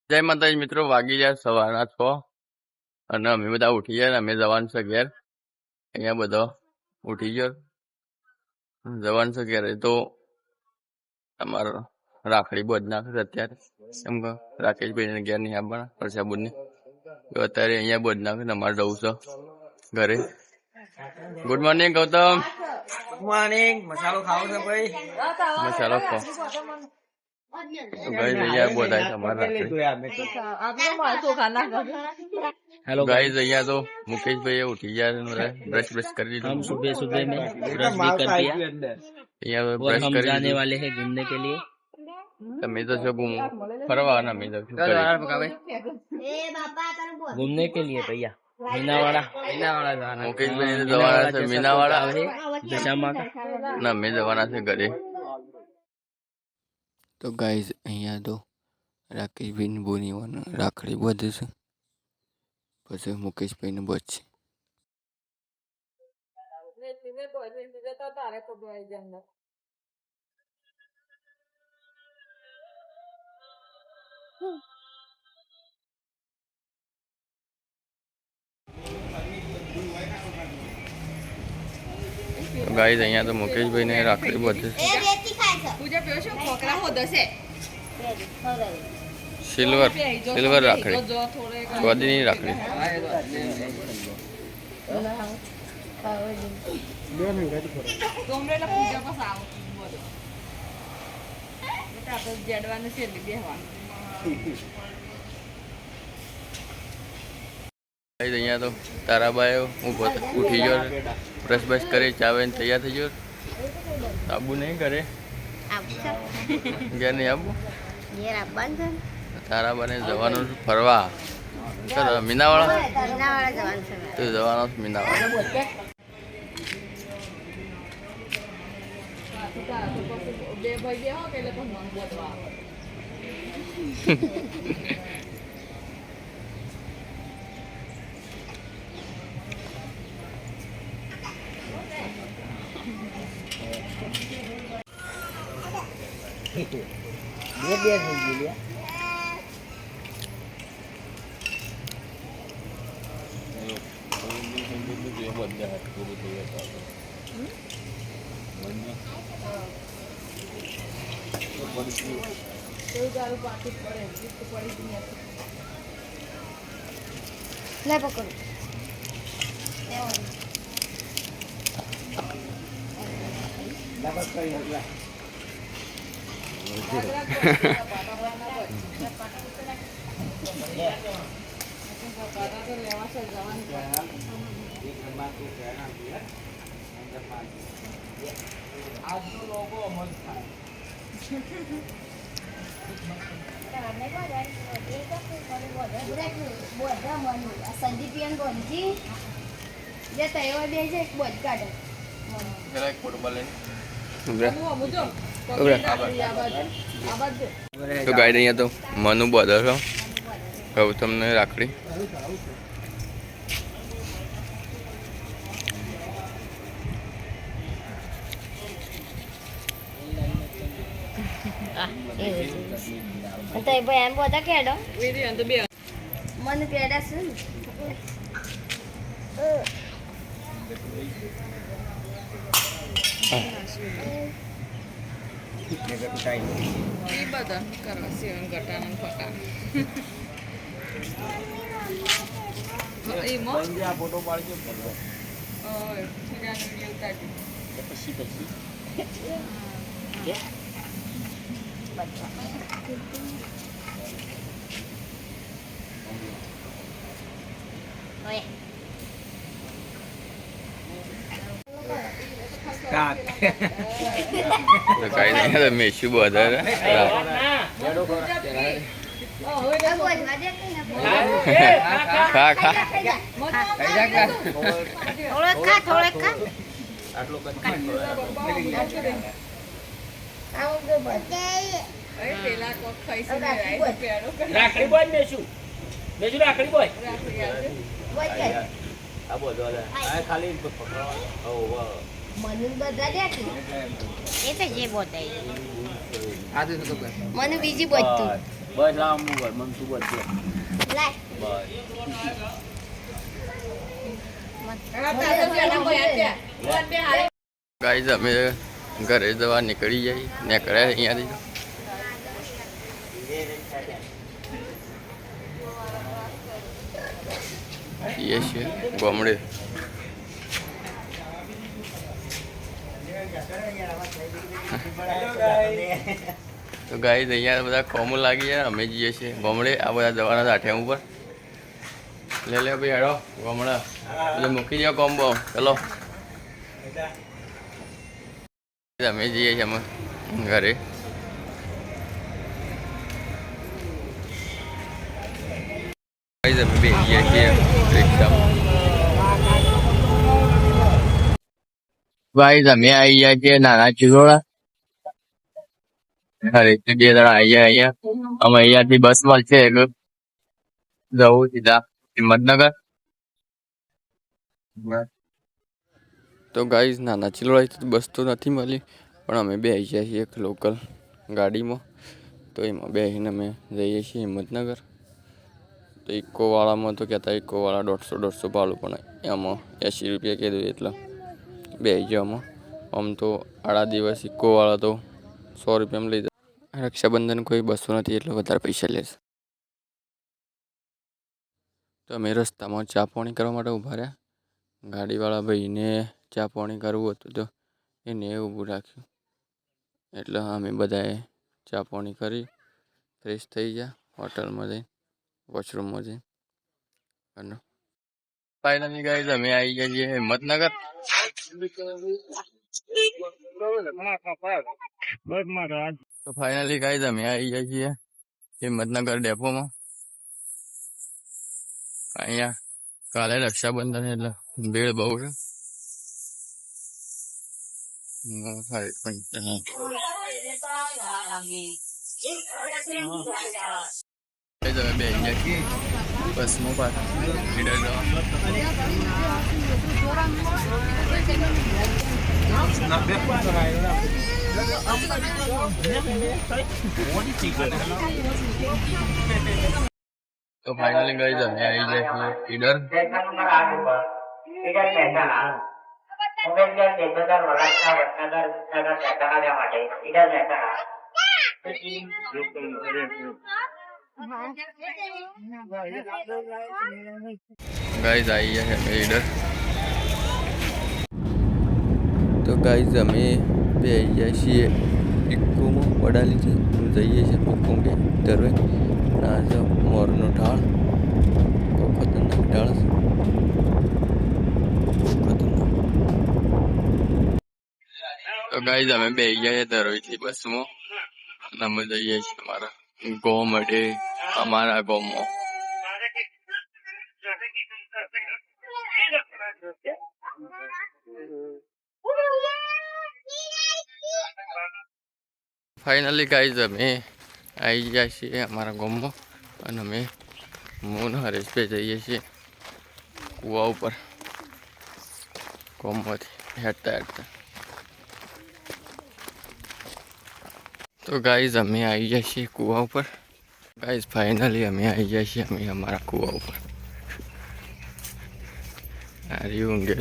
જય માતાજી મિત્રો, વાગી જાય સવારના 6 અને અમે બધા ઉઠી ગયા. અમે જવાનું છે ઘેર. અહીંયા બધો ઉઠી ગયો, જવાનું છે ઘેર. તો અમારો રાખડી બોધ નાખે અત્યારે, એમ કે રાકેશભાઈ ઘેર નહીં આપવાના પરસાબુદને, તો અત્યારે અહીંયા બોધ નાખે. અમારે જવું છે ઘરે. Good morning Gautam. Good morning. મસાલો ખાવો છે ભાઈ? મસાલો ખાઓ. તો ગાઈઝ અહીંયા બોધાય તમારા હેલો ગાઈઝ, અહીંયા તો મુકેશભાઈ ઉઠી ગયા, બ્રશ બ્રશ કરી દીધું. हम सुबह सुबह में ब्रश भी कर दिया અહીંયા और બ્રશ हम કરી जाने દીધું. वाले हैं घूमने के लिए। તમે તો છો ફરવા ના મેં घूमने के लिए भैया मीनावाड़ा મુકેશભાઈ જવાના છે મીનાવાડા दशा माँ का। ના મેં જવાના છે ઘરે. તો ગાઈઝ અહીંયા તો રાકેશભાઈ બોની રાખડી બધે છે, પછી મુકેશભાઈ ને બચશે. ગાઈઝ અહીંયા તો મુકેશભાઈ ને રાખડી બધે સિલ્વર સિલ્વર રાખડી, સ્વાદીની રાખડી. અહીંયા તો તારાબાઈ ઉઠી ગયો, બ્રશ બ્રશ કરી ચાવે તૈયાર થઈ ગયો. આબુ નહીં કરે ઘેર નહીં આબુ. તારાબાને જવાનું ફરવા મીનાવાળા તો જવાનો મીનાવાળા. લે પકડો. સંદીપિયન બોલજી જે તૈયાર બે છે બોલ કાઢે તો ગાઈડ અહીંયા તો મનુ બધો છો ગૌતમ ને રાખડી. તો એ ભાઈ એમ બધા કેડો મને કેડા છે ને ફોટો પાડજો તો ગાઈડ અહીંયા તો મેશું બધા ખા ખા રાખડી બોય મેશું રાખડી બોય ખાલી મને બધા દે એ તો જે બોતાય મને બીજી બધું બસ લાંબુ કર મન તું બધે લાય બસ ગાઈઝ અમે ઘરે જવા નીકળી જઈએ નીકળ્યા અહીંયાથી જઈએ છીએ ગામડે. તો ગાઈઝ અહીંયા બધા કોમો લાગી જાય અમે જઈએ છીએ ગામડે. આ બધા જવાના આઠિયા ઉપર લે ભાઈ હેડો ગામડા એટલે મૂકી દો કોમ્બો ચલો. અમે જઈએ છીએ અમે ઘરે. અમે બેસીએ છીએ રિક્ષામાં. ભાઈ અમે આવી ગયા છીએ નાના ચિલોડા. હરેકથી 2 જણા આવી ગયા અહીંયા. અમે અહીંયાથી બસ મળશે જવું સીધા હિંમતનગર. તો ગાઈઝ નાના ચિલોડા બસ તો નથી મળી પણ અમે બેસી ગયા છીએ એક લોકલ ગાડીમાં. તો એમાં બેસીને અમે જઈએ છીએ હિંમતનગર. તો ઇકોવાળામાં તો કહેતા ઇકોવાળા 150 ભાડું પણ એમાં 80 રૂપિયા કીધું એટલે બેસી ગયો. આમ તો આડા દિવસ ઇકોવાળા તો 100 રૂપિયામાં લઈ જાય. રક્ષાબંધન કોઈ બસો નથી એટલે વધારે પૈસા લેશે. તો અમે રસ્તામાં ચા પાણી કરવા માટે ઊભા રહ્યા. ગાડીવાળા ભાઈને ચા પાણી કરવું હતું તો એને ઊભું રાખ્યું એટલે અમે બધાએ ચા પાણી કરી ફ્રેશ થઈ ગયા હોટલમાં જઈને વોશરૂમમાં જઈને. અને ફાઇનલી ગાઈઝ અમે આવી ગયા છીએ હિંમતનગર. તો ફાઇનલી ગાઈઝ અમે આવી ગયા છીએ હિંમતનગર ડેપોમાં. અહીંયા કાલે રક્ષાબંધન એટલે ભીડ બહુ છે. તમે બે બસમાં પાછા લીડર તો ફાઇનલી ગઈ અમે આવી જાય ઈડર. ગાઈઝ આવી ગયા છે ઈડર. તો ગાઈઝ અમે બે આવી ગયા છીએ ઇકોમાં વડાલી છે જઈએ છીએ ઇકોમાં ધરવે. ના જો મોરનો ઢાળ બહુ ખતરનાક ઢાળ છે. તો ગાઈઝ અમે બે ગયા છીએ ધરોઈથી બસમાં અને અમે જઈએ છીએ અમારા ગોમ અડે અમારા ગોમમાં. ફાઇનલી ગાઈઝ અમે આવી ગયા છીએ અમારા ગામમાં અને અમે હું હરેશભાઈ જઈએ છીએ કૂવા ઉપર ગામમાંથી હેઠતા હેઠતા. તો ગાઈઝ અમે આવી ગયા છીએ કૂવા ઉપર. ગાઈઝ ફાઇનલી અમે આવી ગયા છીએ અમે અમારા કૂવા ઉપર. આરી ઊંઘે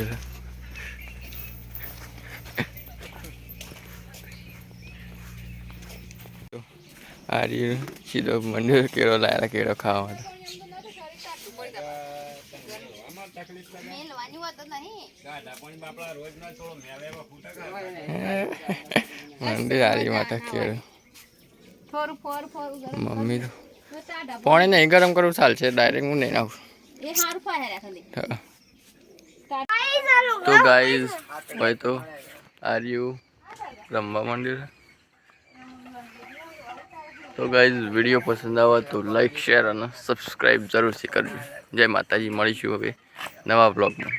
આરી સીધો મંદિર કેળો લાયેલા કેળો ખાવા મંદિર આરી માટે કેળો. મમ્મી તો પાણી નહીં ગરમ કરવું ચાલશે ડાયરેક્ટ હું નહીં નાખું. તો ગાઈઝ ભાઈ તો આર્યું રમવા મંદિર. તો ગાઈઝ વિડીયો પસંદ આવે તો લાઈક શેર અને સબસ્ક્રાઈબ જરૂરથી કરજો. જય માતાજી. મળીશું હવે નવા બ્લોગમાં.